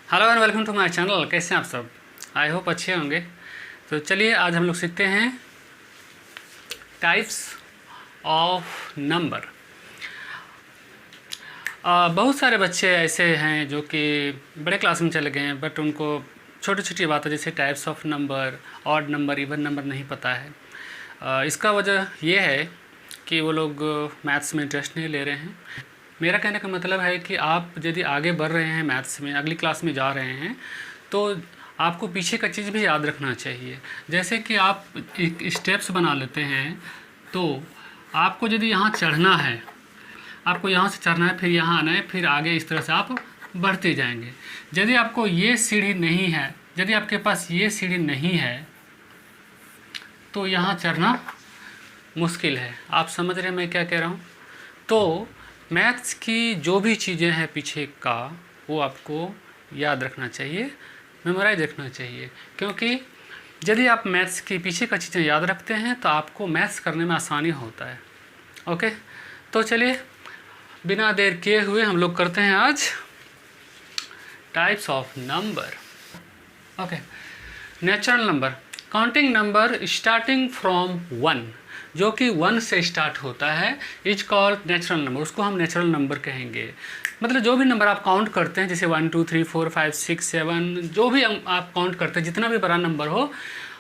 Hello and welcome to my channel. कैसे हैं आप सब? आई होप अच्छे होंगे। तो चलिए आज हम लोग सीखते हैं टाइप्स ऑफ नंबर। बहुत सारे बच्चे ऐसे हैं जो कि बड़े क्लास में चले गए हैं, बट उनको छोटी छोटी बातें जैसे types of number, odd number, even number नहीं पता है। इसका वजह ये है कि वो लोग मैथ्स में इंटरेस्ट नहीं ले रहे हैं। मेरा कहने का मतलब है कि आप यदि आगे बढ़ रहे हैं मैथ्स में, अगली क्लास में जा रहे हैं, तो आपको पीछे का चीज़ भी याद रखना चाहिए। जैसे कि आप एक स्टेप्स बना लेते हैं, तो आपको यदि यहाँ चढ़ना है, आपको यहाँ से चढ़ना है, फिर यहाँ आना है, फिर आगे इस तरह से आप बढ़ते जाएंगे। यदि आपको ये सीढ़ी नहीं है, यदि आपके पास ये सीढ़ी नहीं है, तो यहाँ चढ़ना मुश्किल है। आप समझ रहे हैं मैं क्या कह रहा हूँ? तो मैथ्स की जो भी चीज़ें हैं पीछे का, वो आपको याद रखना चाहिए, मेमोराइज रखना चाहिए, क्योंकि यदि आप मैथ्स की पीछे का चीज़ें याद रखते हैं तो आपको मैथ्स करने में आसानी होता है। ओके, तो चलिए बिना देर किए हुए हम लोग करते हैं आज types of number. Okay, natural number, counting number starting from 1, जो कि 1 से स्टार्ट होता है, इज कॉल्ड नेचुरल नंबर। उसको हम नेचुरल नंबर कहेंगे। मतलब जो भी नंबर आप काउंट करते हैं, जैसे 1 2 3 4 5 6 7, जो भी आप काउंट करते हैं, जितना भी बड़ा नंबर हो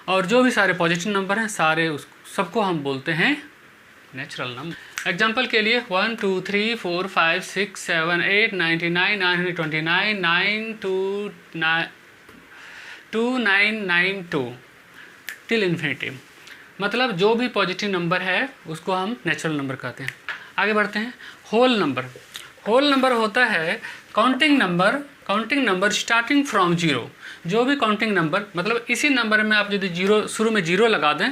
और जो भी सारे पॉजिटिव नंबर हैं, सारे उस सबको हम बोलते हैं नेचुरल नंबर। एग्जाम्पल के लिए 1 2 3 4 5 6 7 8 99 929 9 2 9 9 2 टिल इन्फिनिटी। मतलब जो भी पॉजिटिव नंबर है उसको हम नेचुरल नंबर कहते हैं। आगे बढ़ते हैं। होल नंबर, होल नंबर होता है काउंटिंग नंबर स्टार्टिंग फ्रॉम 0। जो भी काउंटिंग नंबर, मतलब इसी नंबर में आप यदि जीरो शुरू में 0 लगा दें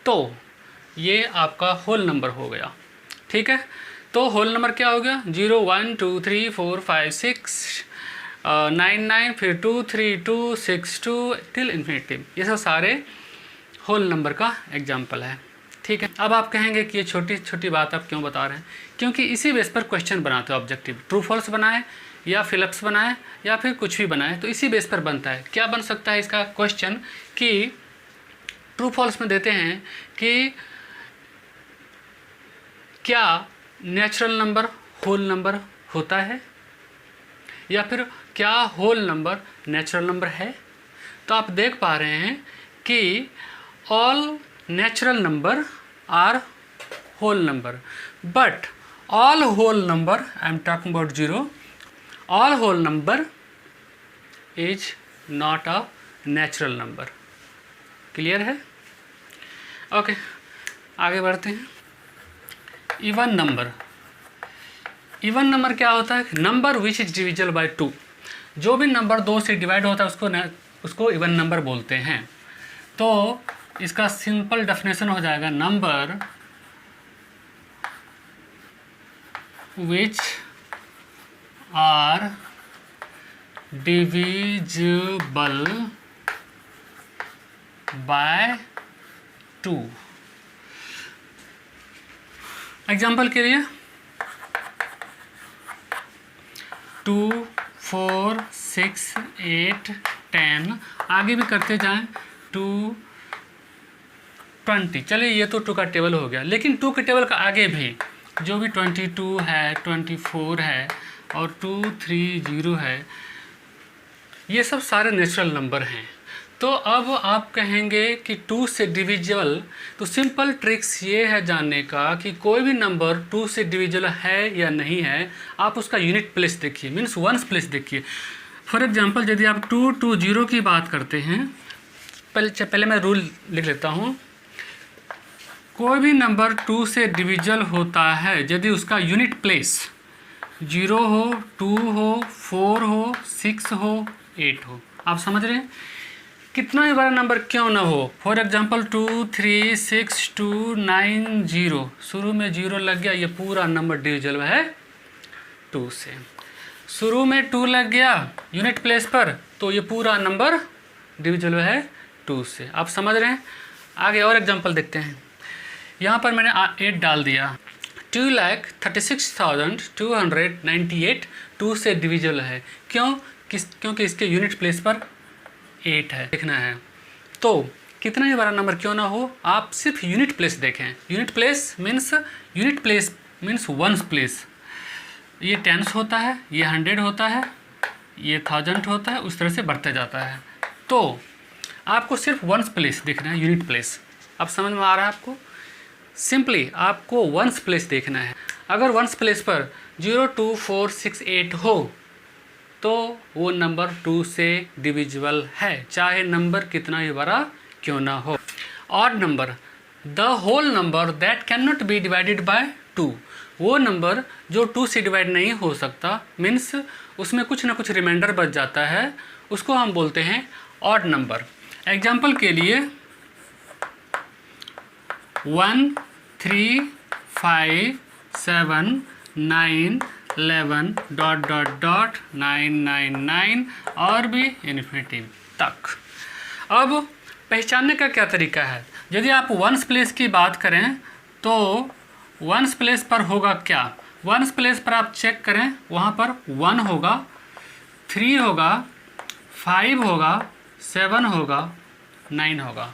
तो ये आपका होल नंबर हो गया। ठीक है, तो होल नंबर क्या हो गया? 0 1 2 3 4 5 6 9 9, फिर 2 3 2 6 2 टिल इन्फिनिटी। ये सब सारे होल नंबर का एग्जाम्पल है। ठीक है, अब आप कहेंगे कि ये छोटी छोटी बात आप क्यों बता रहे हैं? क्योंकि इसी बेस पर क्वेश्चन बनाते हो ऑब्जेक्टिव। ट्रू फॉल्स बनाए या फिलअप्स बनाए या फिर कुछ भी बनाए, तो इसी बेस पर बनता है। क्या बन सकता है इसका क्वेश्चन कि ट्रू फॉल्स में देते हैं कि क्या नेचुरल नंबर होल नंबर होता है, या फिर क्या होल नंबर नेचुरल नंबर है। तो आप देख पा रहे हैं कि all natural number are whole number, but all whole number, I am talking about 0, all whole number is not a natural number. Clear है? ओके, आगे बढ़ते हैं। इवन नंबर, इवन नंबर क्या होता है? Number which is divisible by 2। जो भी number 2 से डिवाइड होता है उसको इवन नंबर बोलते हैं। तो इसका सिंपल डेफिनेशन हो जाएगा number which are divisible by 2। Example के लिए 2 4 6 8 10, आगे भी करते जाएं 2 20। चलिए ये तो 2 का टेबल हो गया, लेकिन 2 के टेबल का आगे भी जो भी 22 है, 24 है और 2 3 0 है, ये सब सारे नेचुरल नंबर हैं। तो अब आप कहेंगे कि 2 से डिविजिबल, तो सिंपल ट्रिक्स ये है जानने का कि कोई भी नंबर 2 से डिविजिबल है या नहीं है, आप उसका यूनिट प्लेस देखिए, मीन्स वंस प्लेस देखिए। फॉर एग्जांपल यदि आप 2 2 0 की बात करते हैं, पहले मैं रूल लिख लेता हूँ। कोई भी नंबर 2 से डिविजिबल होता है यदि उसका यूनिट प्लेस 0 हो, 2 हो, 4 हो, 6 हो, 8 हो। आप समझ रहे हैं? कितना ही बड़ा नंबर क्यों ना हो, फॉर एग्जांपल 2 3 6 2 9 0, शुरू में 0 लग गया, ये पूरा नंबर डिविजिबल है 2 से। शुरू में 2 लग गया यूनिट प्लेस पर, तो ये पूरा नंबर डिविजिबल है 2 से। आप समझ रहे हैं? आगे और एग्जांपल देखते हैं। यहाँ पर मैंने 8 डाल दिया। 2,36,298 2 से डिविजिबल है। क्यों? क्योंकि इसके यूनिट प्लेस पर 8 है, देखना है। तो कितना ही बड़ा नंबर क्यों ना हो, आप सिर्फ यूनिट प्लेस देखें। Unit place means ones place. ये टेंस होता है, ये 100 होता है, ये 1000 होता है, उस तरह से बढ़ते जाता है। तो आपको सिर्फ वंस प्लेस देखना है, यूनिट प्लेस। अब समझ में आ रहा है आपको? सिंपली आपको वंस प्लेस देखना है। अगर वंस प्लेस पर 0, 2, 4, 6, 8 हो तो वो नंबर 2 से डिविजिबल है, चाहे नंबर कितना ही बड़ा क्यों ना हो। Odd number, the whole number that can not be divided by 2, वो नंबर जो 2 से डिवाइड नहीं हो सकता, मीन्स उसमें कुछ ना कुछ रिमाइंडर बच जाता है, उसको हम बोलते हैं ऑड नंबर। एग्जाम्पल के लिए 1, 3, 5, 7, 9, 11 ... 999 और भी इन्फिनिटी तक। अब पहचानने का क्या तरीका है? यदि आप वंस प्लेस की बात करें तो वंस प्लेस पर होगा क्या? वंस प्लेस पर आप चेक करें, वहाँ पर 1 होगा, 3 होगा, 5 होगा, 7 होगा, 9 होगा।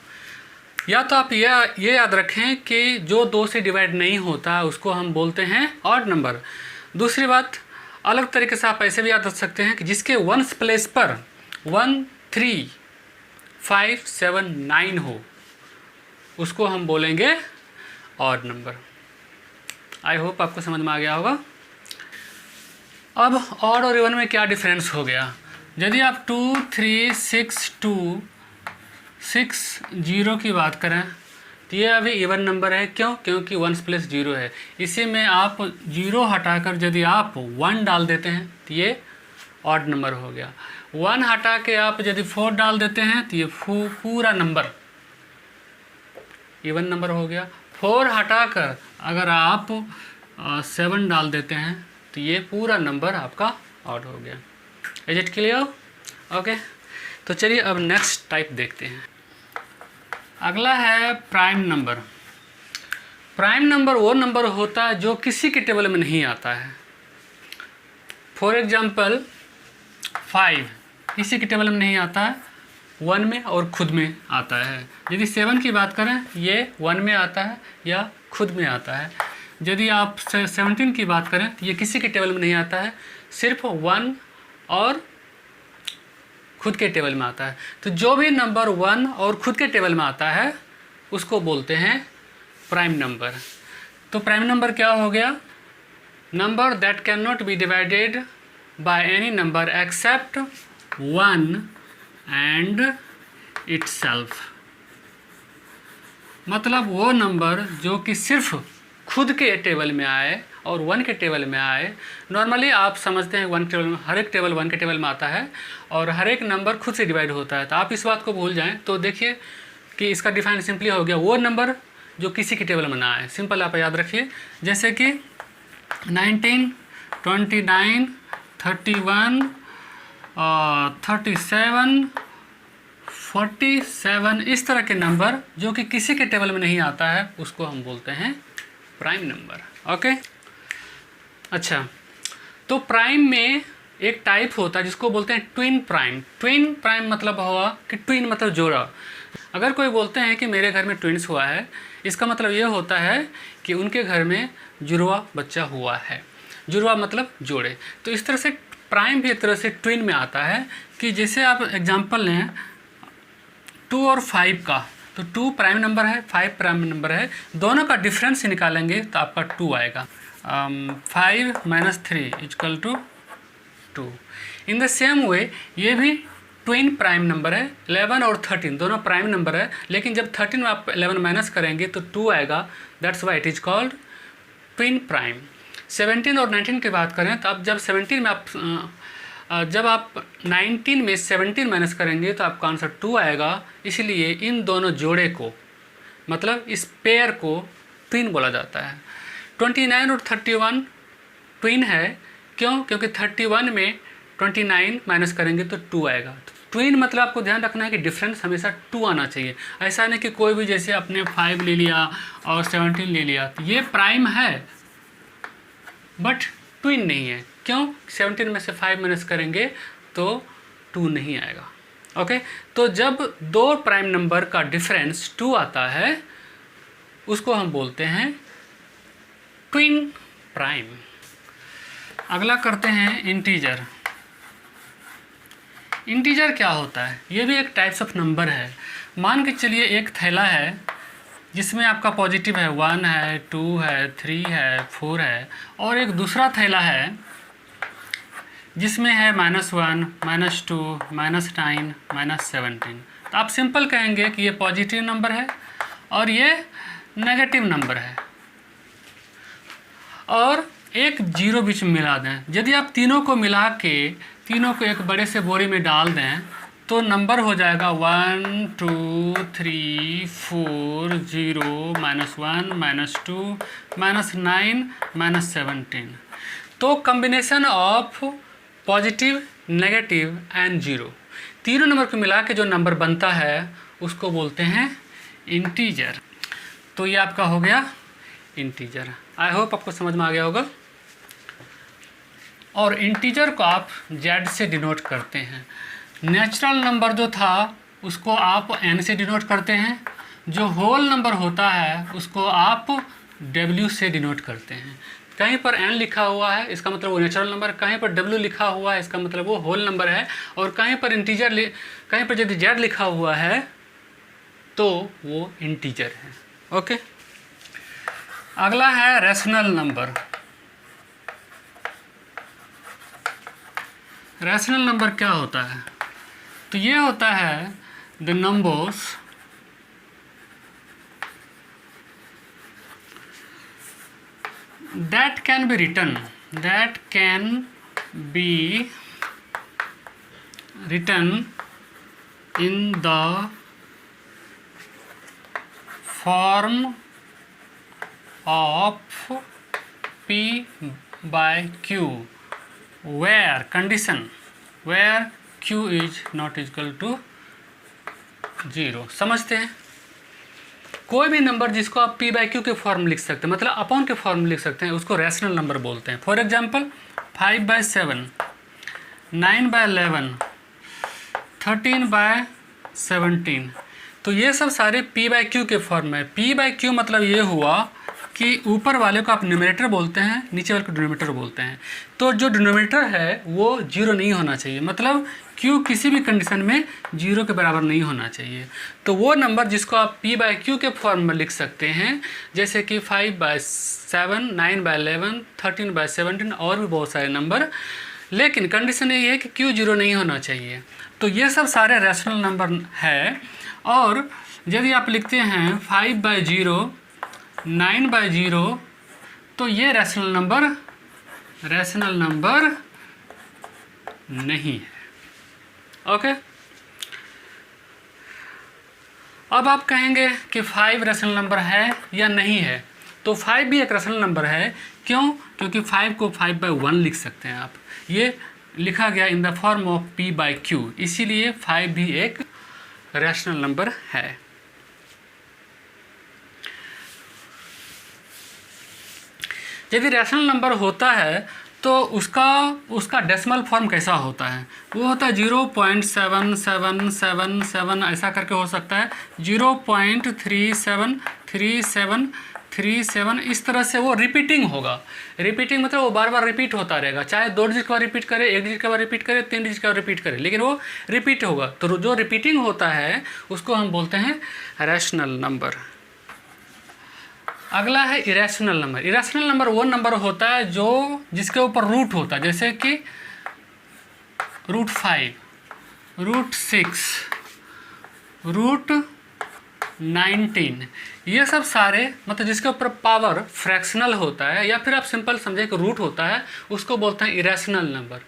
या तो आप ये याद रखें कि जो 2 से डिवाइड नहीं होता उसको हम बोलते हैं ऑड नंबर। दूसरी बात, अलग तरीके से आप ऐसे भी याद रख सकते हैं कि जिसके वंस प्लेस पर 1, 3, 5, 7, 9 हो, उसको हम बोलेंगे ऑड नंबर। आई होप आपको समझ में आ गया होगा। अब ऑड और इवन में क्या डिफरेंस हो गया? यदि आप 2, 3, 6, 2, 6, 0 की बात करें तो ये अभी इवन नंबर है। क्यों? क्योंकि 1 प्लस 0 है। इसी में आप 0 हटाकर यदि आप 1 डाल देते हैं तो ये ऑड नंबर हो गया। 1 हटा के आप यदि 4 डाल देते हैं तो ये पूरा नंबर इवन नंबर हो गया। 4 हटाकर अगर आप 7 डाल देते हैं तो ये पूरा नंबर आपका ऑड हो गया। Is it clear? ओके, तो चलिए अब नेक्स्ट टाइप देखते हैं। अगला है प्राइम नंबर। प्राइम नंबर वो नंबर होता है जो किसी के टेबल में नहीं आता है। फॉर एग्जांपल 5 किसी के टेबल में नहीं आता है, 1 में और खुद में आता है। यदि 7 की बात करें, ये 1 में आता है या खुद में आता है। यदि आप 17 की बात करें तो ये किसी के टेबल में नहीं आता है, सिर्फ 1 और खुद के टेबल में आता है। तो जो भी नंबर 1 और खुद के टेबल में आता है उसको बोलते हैं प्राइम नंबर। तो प्राइम नंबर क्या हो गया? Number that can not be divided by any number except 1 and itself. मतलब वो नंबर जो कि सिर्फ खुद के टेबल में आए और 1 के टेबल में आए। नॉर्मली आप समझते हैं 1 टेबल में, हर एक टेबल 1 के टेबल में आता है और हर एक नंबर खुद से डिवाइड होता है। तो आप इस बात को भूल जाएं तो देखिए कि इसका डिफाइन सिंपली हो गया, वो नंबर जो किसी के टेबल में ना आए। सिंपल आप याद रखिए, जैसे कि 19, 29, 31, 37, 47, इस तरह के नंबर जो कि किसी के टेबल में नहीं आता है उसको हम बोलते हैं प्राइम नंबर। ओके, अच्छा, तो प्राइम में एक टाइप होता है जिसको बोलते हैं ट्विन प्राइम। ट्विन प्राइम मतलब हुआ कि ट्विन मतलब जोड़ा। अगर कोई बोलते हैं कि मेरे घर में ट्विन्स हुआ है, इसका मतलब ये होता है कि उनके घर में जुड़वा बच्चा हुआ है। जुड़वा मतलब जोड़े। तो इस तरह से प्राइम भी एक तरह से ट्विन में आता है कि जैसे आप एग्जांपल लें 2 और 5 का, तो 2 प्राइम नंबर है, 5 प्राइम नंबर है, दोनों का डिफरेंस निकालेंगे तो आपका 2 आएगा। 5 - 3 = 2। इन द सेम वे ये भी ट्विन प्राइम नंबर है। 11 और 13 दोनों प्राइम नंबर है, लेकिन जब 13 में आप 11 माइनस करेंगे तो 2 आएगा। That's why it is called twin prime. 17 और 19 की बात करें तो अब जब 17 में जब आप 19 में 17 माइनस करेंगे तो आपका आंसर 2 आएगा। इसलिए इन दोनों जोड़े को, मतलब इस पेयर को ट्विन बोला जाता है। 29 और 31 ट्विन है। क्यों? क्योंकि 31 में 29 माइनस करेंगे तो 2 आएगा। ट्विन मतलब आपको ध्यान रखना है कि डिफरेंस हमेशा 2 आना चाहिए। ऐसा नहीं कि कोई भी जैसे अपने 5 ले लिया और 17 ले लिया, तो ये प्राइम है बट ट्विन नहीं है। क्यों? 17 में से 5 माइनस करेंगे तो 2 नहीं आएगा। ओके, तो जब दो प्राइम नंबर का डिफरेंस 2 आता है उसको हम बोलते हैं ट्विन प्राइम। अगला करते हैं इंटीजर। इंटीजर क्या होता है? ये भी एक टाइप्स ऑफ नंबर है। मान के चलिए एक थैला है जिसमें आपका पॉजिटिव है 1 है, 2 है, 3 है, 4 है, और एक दूसरा थैला है जिसमें है -1, -2, -9, -17। तो आप सिंपल कहेंगे कि ये पॉजिटिव नंबर है और ये नेगेटिव नंबर है, और एक जीरो बीच में मिला दें। यदि आप तीनों को मिला के तीनों को एक बड़े से बोरी में डाल दें तो नंबर हो जाएगा 1 2 3 4 0 -1 -2 -9 -17। तो combination of positive, negative and zero, तीनों नंबर को मिला के जो नंबर बनता है उसको बोलते हैं इंटीजर। तो ये आपका हो गया इंटीजर। आई होप आपको समझ में आ गया होगा। और इंटीजर को आप जेड से डिनोट करते हैं। नेचुरल नंबर जो था उसको आप एन से डिनोट करते हैं। जो होल नंबर होता है उसको आप डब्ल्यू से डिनोट करते हैं। कहीं पर एन लिखा हुआ है इसका मतलब वो नेचुरल नंबर, कहीं पर डब्ल्यू लिखा हुआ है इसका मतलब वो होल नंबर है, और कहीं पर इंटीजर कहीं पर यदि जेड लिखा हुआ है तो वो इंटीजर है। ओके, अगला है रैशनल नंबर। रैशनल नंबर क्या होता है? तो ये होता है the numbers that can be written in the form of P by Q where Q is not equal to 0। समझते हैं? कोई भी नंबर जिसको आप P बाई Q के फॉर्म लिख सकते हैं, मतलब अपॉन के फॉर्म लिख सकते हैं, उसको रैशनल नंबर बोलते हैं। For example 5/7, 9/11, 13/17। तो ये सब सारे P बाई Q के फॉर्म है। P बाई Q मतलब ये हुआ कि ऊपर वाले को आप न्यूमरेटर बोलते हैं, नीचे वाले को डिनोमिनेटर बोलते हैं। तो जो डिनोमिनेटर है वो 0 नहीं होना चाहिए, मतलब Q किसी भी कंडीशन में 0 के बराबर नहीं होना चाहिए। तो वो नंबर जिसको आप P बाई Q के फॉर्म में लिख सकते हैं, जैसे कि 5/7, 9/11, 13/17 और भी बहुत सारे नंबर, लेकिन कंडीशन ये है कि Q 0 नहीं होना चाहिए। तो ये सब सारे रैशनल नंबर है। और यदि आप लिखते हैं 5/0, 9/0, तो ये रैशनल नंबर नहीं है। ओके, अब आप कहेंगे कि 5 रैशनल नंबर है या नहीं है। तो 5 भी एक रैशनल नंबर है। क्यों? क्योंकि 5 को 5/1 लिख सकते हैं आप। ये लिखा गया in the form of P by Q, इसीलिए 5 भी एक रैशनल नंबर है। यदि रैशनल नंबर होता है तो उसका डेसिमल फॉर्म कैसा होता है? वो होता है 0.7777, ऐसा करके हो सकता है 0.373737, इस तरह से वो रिपीटिंग होगा। रिपीटिंग मतलब वो बार बार रिपीट होता रहेगा, चाहे 2 डिजिट का रिपीट करे, 1 डिजिट का रिपीट करे, 3 डिजिट का रिपीट करे, लेकिन वो रिपीट होगा। तो जो रिपीटिंग होता है उसको हम बोलते हैं रैशनल नंबर। अगला है इरेशनल नंबर। इरेशनल नंबर वो नंबर होता है जो जिसके ऊपर रूट होता है, जैसे कि √5, √6, √19, ये सब सारे मतलब जिसके ऊपर पावर फ्रैक्शनल होता है, या फिर आप सिंपल समझे कि रूट होता है, उसको बोलते हैं इरेशनल नंबर।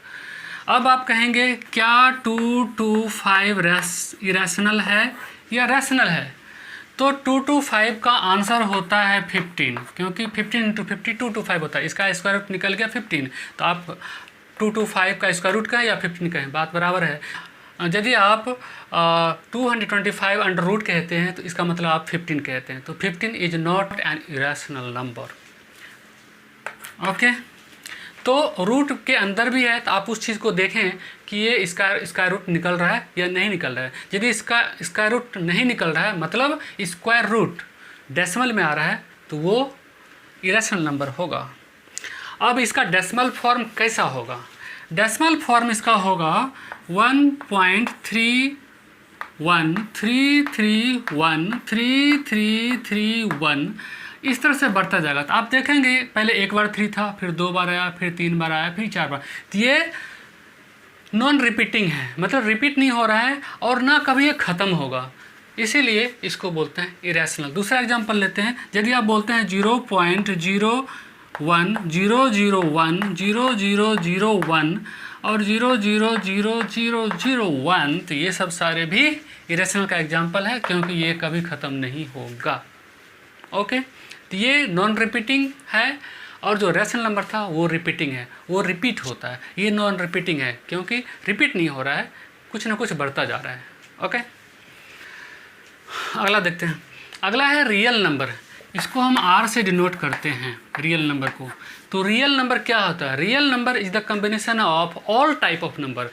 अब आप कहेंगे क्या 225 इरेशनल है या रैशनल है? तो 225 का आंसर होता है 15, क्योंकि 15 × 50 225 होता है। इसका स्क्वायर रूट निकल गया 15, तो आप 225 का स्क्वायर रूट कहें या 15 कहें, बात बराबर है। यदि आप 225 अंडर रूट कहते हैं तो इसका मतलब आप 15 कहते हैं। तो 15 is not an irrational number. Okay, तो रूट के अंदर भी है, तो आप उस चीज़ को देखें कि ये स्क्वायर रूट निकल रहा है या नहीं निकल रहा है। यदि इसका स्क्वायर रूट नहीं निकल रहा है, मतलब स्क्वायर रूट डेसिमल में आ रहा है, तो वो इरेशनल नंबर होगा। अब इसका डेसिमल फॉर्म कैसा होगा? डेसिमल फॉर्म इसका होगा 1.313331 इस तरह से बढ़ता जाएगा। तो आप देखेंगे पहले एक बार 3 था, फिर 2 बार आया, फिर 3 बार आया, फिर 4 बार। तो ये नॉन रिपीटिंग है, मतलब रिपीट नहीं हो रहा है और ना कभी ये ख़त्म होगा, इसीलिए इसको बोलते हैं इरेशनल। दूसरा एग्जांपल लेते हैं। यदि आप बोलते हैं 0.0100100001 और 0.00001, तो ये सब सारे भी इरेशनल का एग्जांपल है, क्योंकि ये कभी ख़त्म नहीं होगा। ओके, तो ये नॉन रिपीटिंग है, और जो रेशनल नंबर था वो रिपीटिंग है, वो रिपीट होता है। ये नॉन रिपीटिंग है क्योंकि रिपीट नहीं हो रहा है, कुछ ना कुछ बढ़ता जा रहा है। ओके, अगला देखते हैं। अगला है रियल नंबर। इसको हम आर से डिनोट करते हैं, रियल नंबर को। तो रियल नंबर क्या होता है? Real number is the combination of all type of number.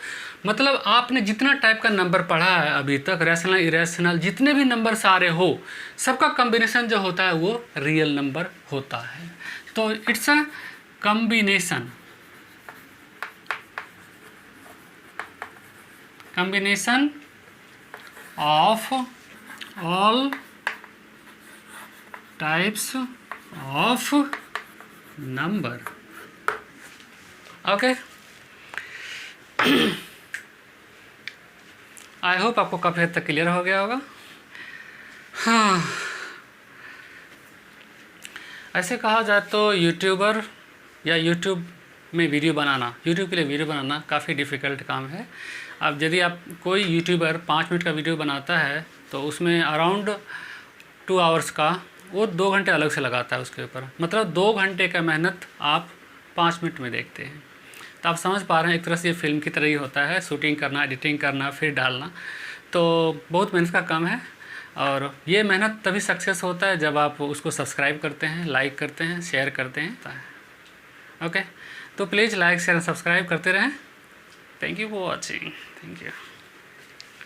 मतलब आपने जितना टाइप का नंबर पढ़ा है अभी तक, रैशनल, इरेशनल, जितने भी नंबर सारे हो, सबका कम्बिनेशन जो होता है वो रियल नंबर होता है। तो it's a combination of all types of number. Okay, I hope आपको काफ़ी हद तक क्लियर हो गया होगा। हाँ, ऐसे कहा जाए तो यूट्यूबर या यूट्यूब में वीडियो बनाना, यूट्यूब के लिए वीडियो बनाना काफ़ी डिफ़िकल्ट काम है। अब यदि आप कोई यूट्यूबर 5 मिनट का वीडियो बनाता है तो उसमें अराउंड 2 आवर्स का वो 2 घंटे अलग से लगाता है उसके ऊपर। मतलब 2 घंटे का मेहनत आप 5 मिनट में देखते हैं। तो आप समझ पा रहे हैं, एक तरह से ये फिल्म की तरह ही होता है, शूटिंग करना, एडिटिंग करना, फिर डालना। तो बहुत मेहनत का काम है, और ये मेहनत तभी सक्सेस होता है जब आप उसको सब्सक्राइब करते हैं, लाइक करते हैं, शेयर करते हैं। ओके, तो प्लीज़ लाइक, शेयर, सब्सक्राइब करते रहें। Thank you for watching. Thank you.